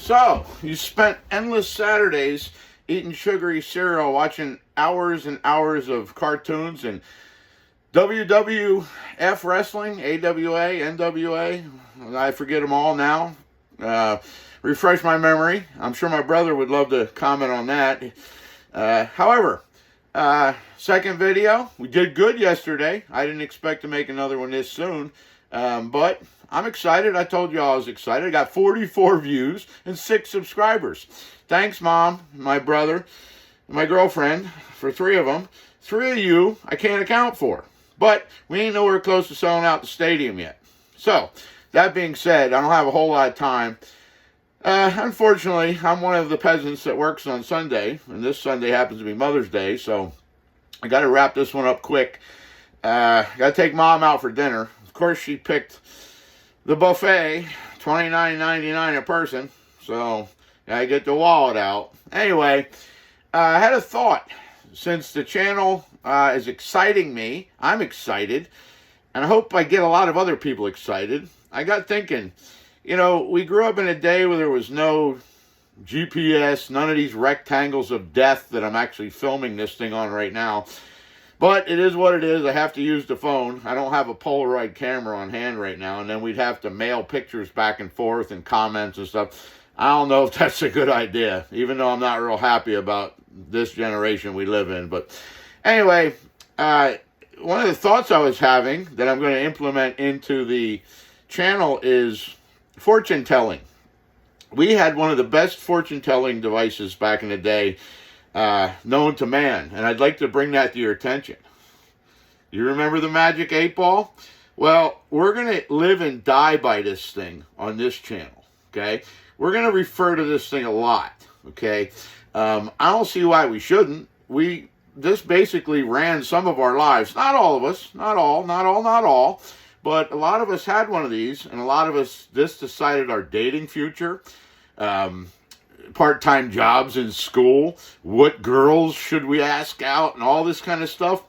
So, you spent endless Saturdays eating sugary cereal, watching hours and hours of cartoons and WWF wrestling, AWA, NWA. I forget them all now. Refresh my memory. I'm sure my brother would love to comment on that. However, second video, we did good yesterday. I didn't expect to make another one this soon, but I'm excited. I told you I was excited. I got 44 views and 6 subscribers. Thanks, Mom, my brother, my girlfriend, for 3 of them. 3 of you I can't account for, but we ain't nowhere close to selling out the stadium yet. So, that being said, I don't have a whole lot of time. Unfortunately, I'm one of the peasants that works on Sunday, and this Sunday happens to be Mother's Day, so I got to wrap this one up quick. Got to take Mom out for dinner. Of course, she picked the buffet, $29.99 a person, so I get the wallet out. Anyway, I had a thought. Since the channel is exciting me, I'm excited, and I hope I get a lot of other people excited. I got thinking, you know, we grew up in a day where there was no GPS, none of these rectangles of death that I'm actually filming this thing on right now. But it is what it is. I have to use the phone. I don't have a Polaroid camera on hand right now, and then we'd have to mail pictures back and forth and comments and stuff. I don't know if that's a good idea, even though I'm not real happy about this generation we live in. But anyway, one of the thoughts I was having that I'm going to implement into the channel is fortune telling. We had one of the best fortune telling devices back in the day known to man, and I'd like to bring that to your attention. You remember the Magic 8 Ball? Well, we're going to live and die by this thing on this channel, okay? We're going to refer to this thing a lot, okay? I don't see why we shouldn't. This basically ran some of our lives. Not all of us, not all. But a lot of us had one of these, and a lot of us, this decided our dating future, part-time jobs in school, what girls should we ask out, and all this kind of stuff.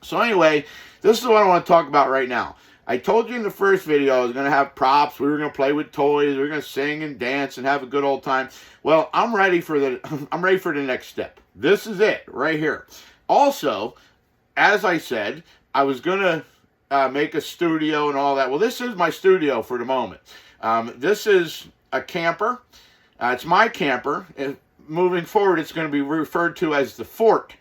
So anyway, this is what I want to talk about right now. I told you in the first video I was going to have props, we were going to play with toys, we were going to sing and dance and have a good old time. Well, I'm ready for the next step. This is it, right here. Also, as I said, I was going to make a studio and all that. Well, this is my studio for the moment. This is a camper. It's my camper. Moving forward, it's going to be referred to as the fort.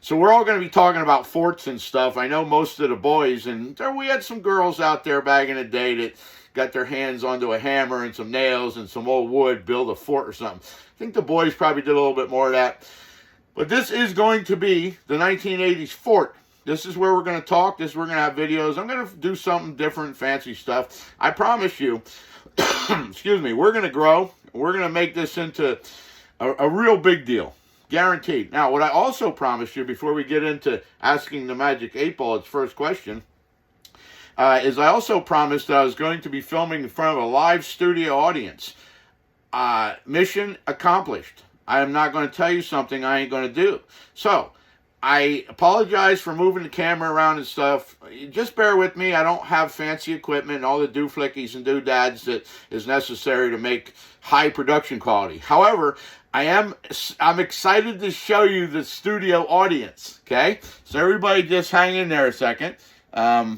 So we're all going to be talking about forts and stuff. I know most of the boys, and we had some girls out there back in the day that got their hands onto a hammer and some nails and some old wood, build a fort or something. I think the boys probably did a little bit more of that. But this is going to be the 1980s fort. This is where we're going to talk. This is where we're going to have videos. I'm going to do something different, fancy stuff. I promise you, excuse me, we're going to grow. We're going to make this into a real big deal. Guaranteed. Now, what I also promised you before we get into asking the Magic 8 Ball its first question, is I also promised that I was going to be filming in front of a live studio audience. Mission accomplished. I am not going to tell you something I ain't going to do. So, I apologize for moving the camera around and stuff. Just bear with me. I don't have fancy equipment and all the dooflickies and doodads that is necessary to make high production quality. However, I'm excited to show you the studio audience, okay? So everybody just hang in there a second. I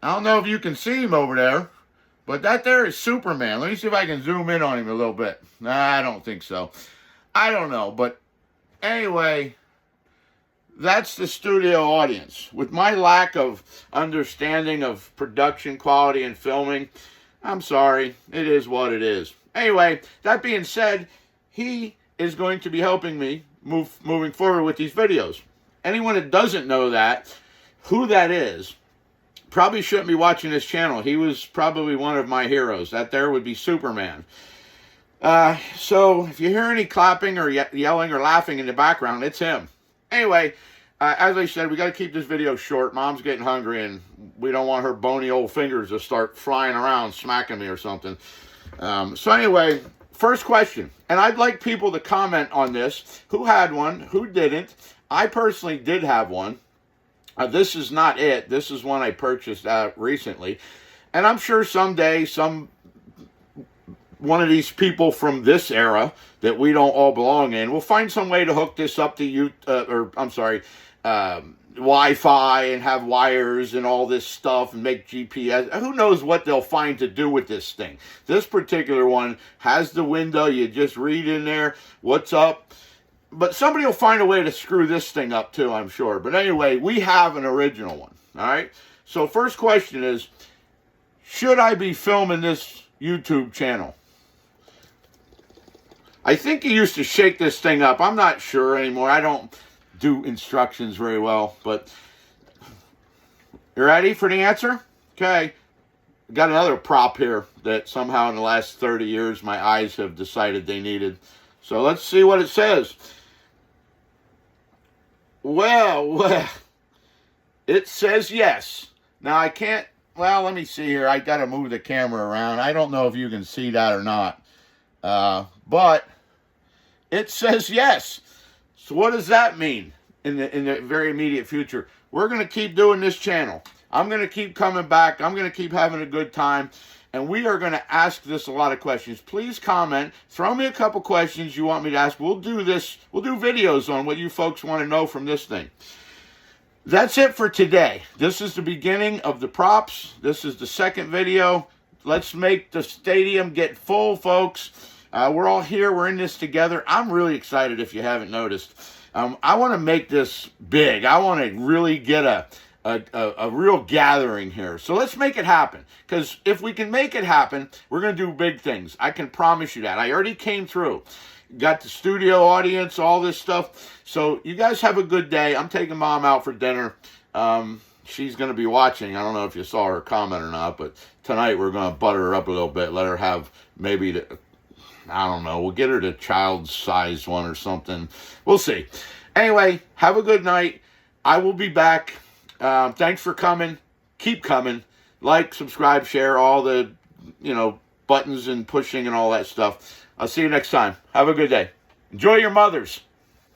don't know if you can see him over there, but that there is Superman. Let me see if I can zoom in on him a little bit. Nah, I don't think so. I don't know, but anyway, that's the studio audience. With my lack of understanding of production quality and filming, I'm sorry. It is what it is. Anyway, that being said, he is going to be helping me moving forward with these videos. Anyone that doesn't know that, who that is, probably shouldn't be watching this channel. He was probably one of my heroes. That there would be Superman. So if you hear any clapping or yelling or laughing in the background, it's him. Anyway, as I said, we got to keep this video short. Mom's getting hungry, and we don't want her bony old fingers to start flying around, smacking me or something. So anyway, first question. And I'd like people to comment on this. Who had one? Who didn't? I personally did have one. This is not it. This is one I purchased recently. And I'm sure someday some one of these people from this era that we don't all belong in. We'll find some way to hook this up to Wi-Fi and have wires and all this stuff and make GPS. Who knows what they'll find to do with this thing. This particular one has the window. You just read in there what's up. But somebody will find a way to screw this thing up too, I'm sure. But anyway, we have an original one. All right. So first question is, should I be filming this YouTube channel? I think you used to shake this thing up. I'm not sure anymore. I don't do instructions very well, but you ready for the answer? Okay. Got another prop here that somehow in the last 30 years my eyes have decided they needed. So let's see what it says. Well, it says yes. Now I can't, well, let me see here. I got to move the camera around. I don't know if you can see that or not. But it says yes. So what does that mean in the very immediate future? We're going to keep doing this channel. I'm going to keep coming back. I'm going to keep having a good time. And we are going to ask this a lot of questions. Please comment. Throw me a couple questions you want me to ask. We'll do this. We'll do videos on what you folks want to know from this thing. That's it for today. This is the beginning of the props. This is the second video. Let's make the stadium get full, folks. We're all here. We're in this together. I'm really excited if you haven't noticed. I want to make this big. I want to really get a real gathering here. So let's make it happen. Because if we can make it happen, we're going to do big things. I can promise you that. I already came through. Got the studio audience, all this stuff. So you guys have a good day. I'm taking Mom out for dinner. She's going to be watching. I don't know if you saw her comment or not, but tonight we're going to butter her up a little bit. Let her have maybe, I don't know, we'll get her the child-sized one or something. We'll see. Anyway, have a good night. I will be back. Thanks for coming. Keep coming. Like, subscribe, share, all the, buttons and pushing and all that stuff. I'll see you next time. Have a good day. Enjoy your mothers.